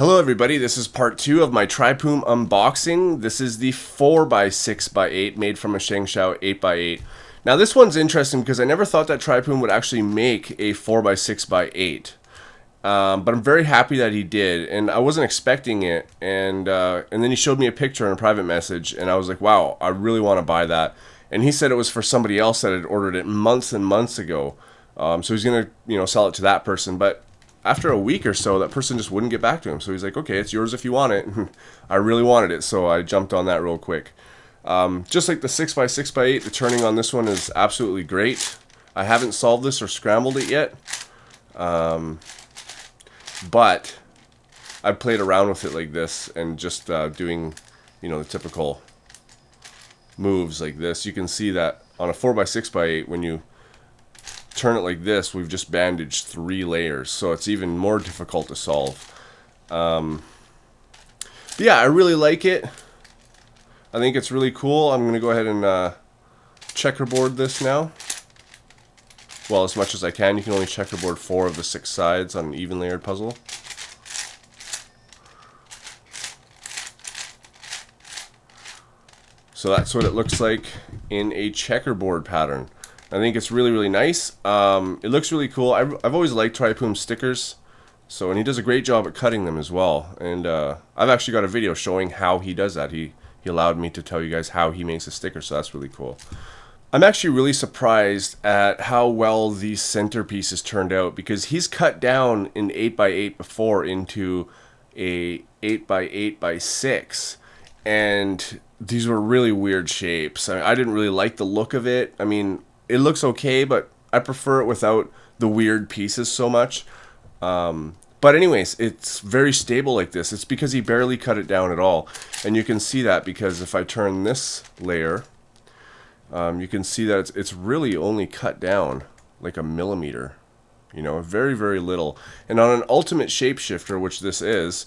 Hello everybody, this is part 2 of my Traiphum unboxing. This is the 4x6x8 made from a Shengshou 8x8. Now this one's interesting because I never thought that Traiphum would actually make a 4x6x8. But I'm very happy that he did, and I wasn't expecting it, and then he showed me a picture in a private message, and I was like, wow, I really want to buy that. And he said it was for somebody else that had ordered it months and months ago, so he's going to sell it to that person, but after a week or so, that person just wouldn't get back to him. So he's like, okay, it's yours if you want it. I really wanted it, so I jumped on that real quick. Just like the 6x6x8, the turning on this one is absolutely great. I haven't solved this or scrambled it yet. But I've played around with it like this and just doing, the typical moves like this. You can see that on a 4x6x8, when you turn it like this, we've just bandaged 3 layers, so it's even more difficult to solve. But yeah, I really like it. I think it's really cool. I'm going to go ahead and checkerboard this now. Well, as much as I can. You can only checkerboard 4 of the 6 sides on an even layered puzzle. So that's what it looks like in a checkerboard pattern. I think it's really, really nice. It looks really cool. I've always liked Traiphum stickers. And he does a great job at cutting them as well. And I've actually got a video showing how he does that. He allowed me to tell you guys how he makes a sticker, so that's really cool. I'm actually really surprised at how well these centerpieces turned out, because he's cut down an 8x8 before into a 8x8x6. And these were really weird shapes. I didn't really like the look of it. I mean, it looks okay, but I prefer it without the weird pieces so much. But anyways, it's very stable like this. It's because he barely cut it down at all. And you can see that because if I turn this layer, you can see that it's really only cut down like a millimeter. Very, very little. And on an ultimate shapeshifter, which this is,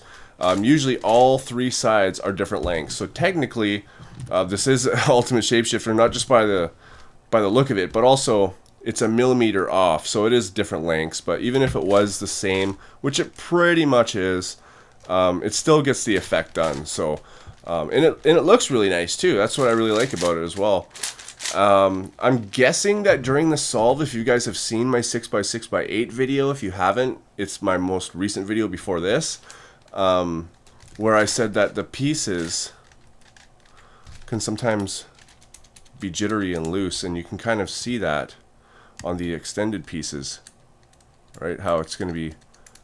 usually all 3 sides are different lengths. So technically, this is an ultimate shapeshifter, not just by the look of it, but also it's a millimeter off, so it is different lengths. But even if it was the same, which it pretty much is, it still gets the effect done. So and it looks really nice too. That's what I really like about it as well. I'm guessing that during the solve, if you guys have seen my 6x6x8 video, if you haven't, it's my most recent video before this, where I said that the pieces can sometimes be jittery and loose, and you can kind of see that on the extended pieces, right? How it's going to be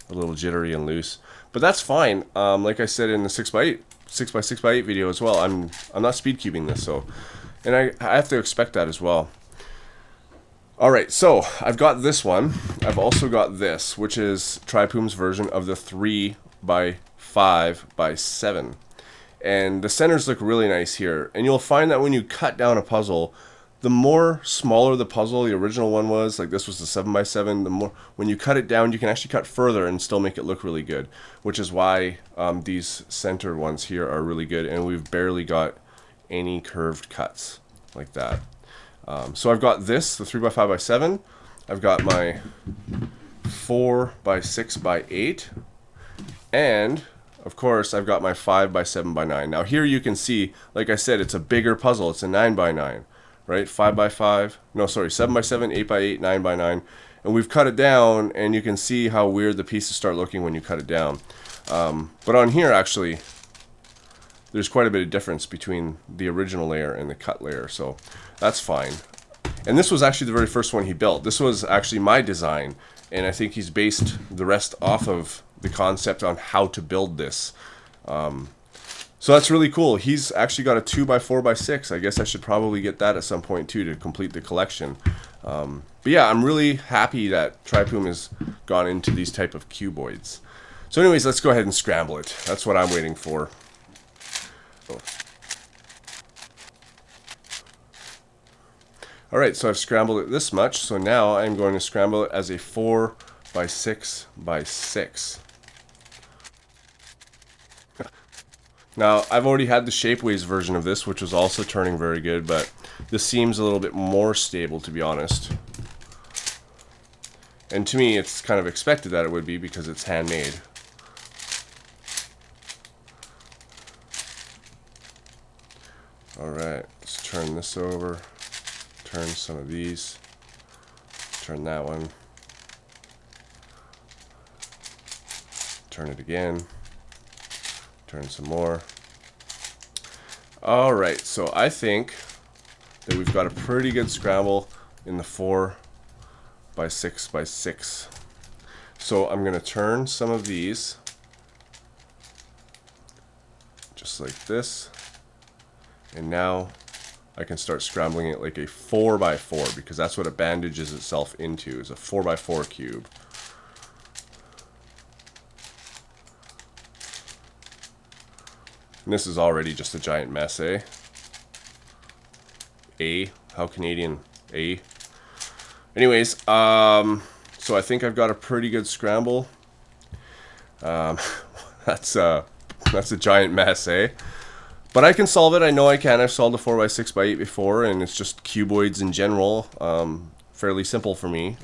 a little jittery and loose, but that's fine. Like I said in the 6x6x8 video as well, I'm not speed cubing this, so, and I have to expect that as well. All right, so I've got this one. I've also got this, which is Traiphum's version of the 3x5x7. And the centers look really nice here. And you'll find that when you cut down a puzzle, the more smaller the puzzle, the original one was, like this was the 7x7, the more, when you cut it down, you can actually cut further and still make it look really good, which is why these center ones here are really good, and we've barely got any curved cuts like that. So I've got this, the 3x5x7. I've got my 4x6x8, and of course, I've got my 5x7x9. Now here you can see, like I said, it's a bigger puzzle. It's a 9x9, right? 5x5, no, sorry, 7x7, 8x8, 9x9. And we've cut it down, and you can see how weird the pieces start looking when you cut it down. But on here, actually, there's quite a bit of difference between the original layer and the cut layer, so that's fine. And this was actually the very first one he built. This was actually my design, and I think he's based the rest off of the concept on how to build this. So that's really cool. He's actually got a 2x4x6. I guess I should probably get that at some point too to complete the collection. But yeah, I'm really happy that Traiphum has gone into these type of cuboids. So anyways, let's go ahead and scramble it. That's what I'm waiting for. Alright, so I've scrambled it this much, so now I'm going to scramble it as a 4x6x6. Now, I've already had the Shapeways version of this, which was also turning very good, but this seems a little bit more stable, to be honest. And to me, it's kind of expected that it would be because it's handmade. Alright, let's turn this over. Turn some of these. Turn that one. Turn it again. Turn some more. Alright, so I think that we've got a pretty good scramble in the 4 by 6 by 6. So I'm going to turn some of these just like this. And now I can start scrambling it like a 4 by 4 because that's what it bandages itself into, is a 4 by 4 cube. And this is already just a giant mess, eh? How Canadian, Anyways, so I think I've got a pretty good scramble. That's a giant mess, eh? But I can solve it. I know I can. I've solved a 4 by 6 by 8 before, and it's just cuboids in general. Fairly simple for me.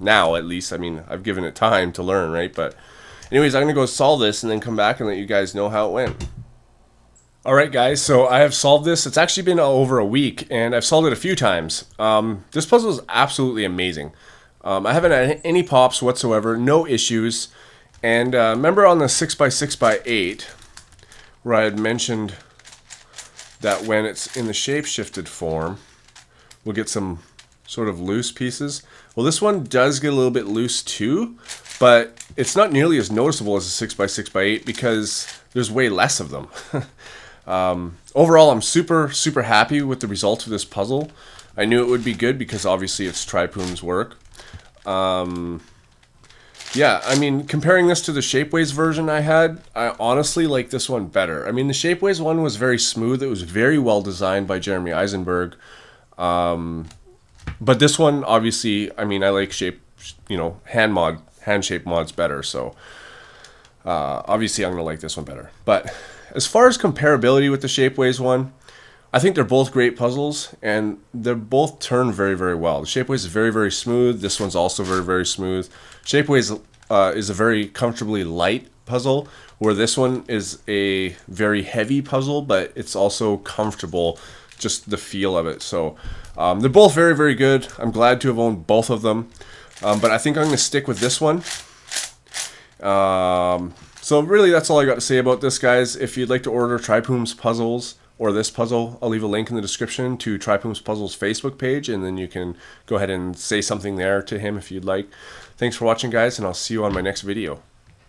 Now, at least. I mean, I've given it time to learn, right? But anyways, I'm going to go solve this and then come back and let you guys know how it went. Alright guys, so I have solved this. It's actually been over a week, and I've solved it a few times. This puzzle is absolutely amazing. I haven't had any pops whatsoever, no issues. And remember on the 6 by 6 by 8, where I had mentioned that when it's in the shape-shifted form, we'll get some sort of loose pieces. Well, this one does get a little bit loose too, but it's not nearly as noticeable as a 6 by 6 by 8 because there's way less of them. Overall, I'm super happy with the results of this puzzle. I knew it would be good because obviously it's Traiphum's work. Yeah, I mean, comparing this to the Shapeways version I had, I honestly like this one better. I mean, the Shapeways one was very smooth. It was very well designed by Jeremy Eisenberg. But this one, obviously, I mean, I like hand shape mods better. So obviously, I'm gonna like this one better. But as far as comparability with the Shapeways one, I think they're both great puzzles, and they both turn very well. The Shapeways is very smooth. This one's also very smooth. Shapeways is a very comfortably light puzzle, where this one is a very heavy puzzle, but it's also comfortable, just the feel of it. So they're both very good. I'm glad to have owned both of them, but I think I'm going to stick with this one. So really, that's all I got to say about this, guys. If you'd like to order Traiphum's puzzles or this puzzle, I'll leave a link in the description to Traiphum's Puzzles Facebook page, and then you can go ahead and say something there to him if you'd like. Thanks for watching, guys, and I'll see you on my next video.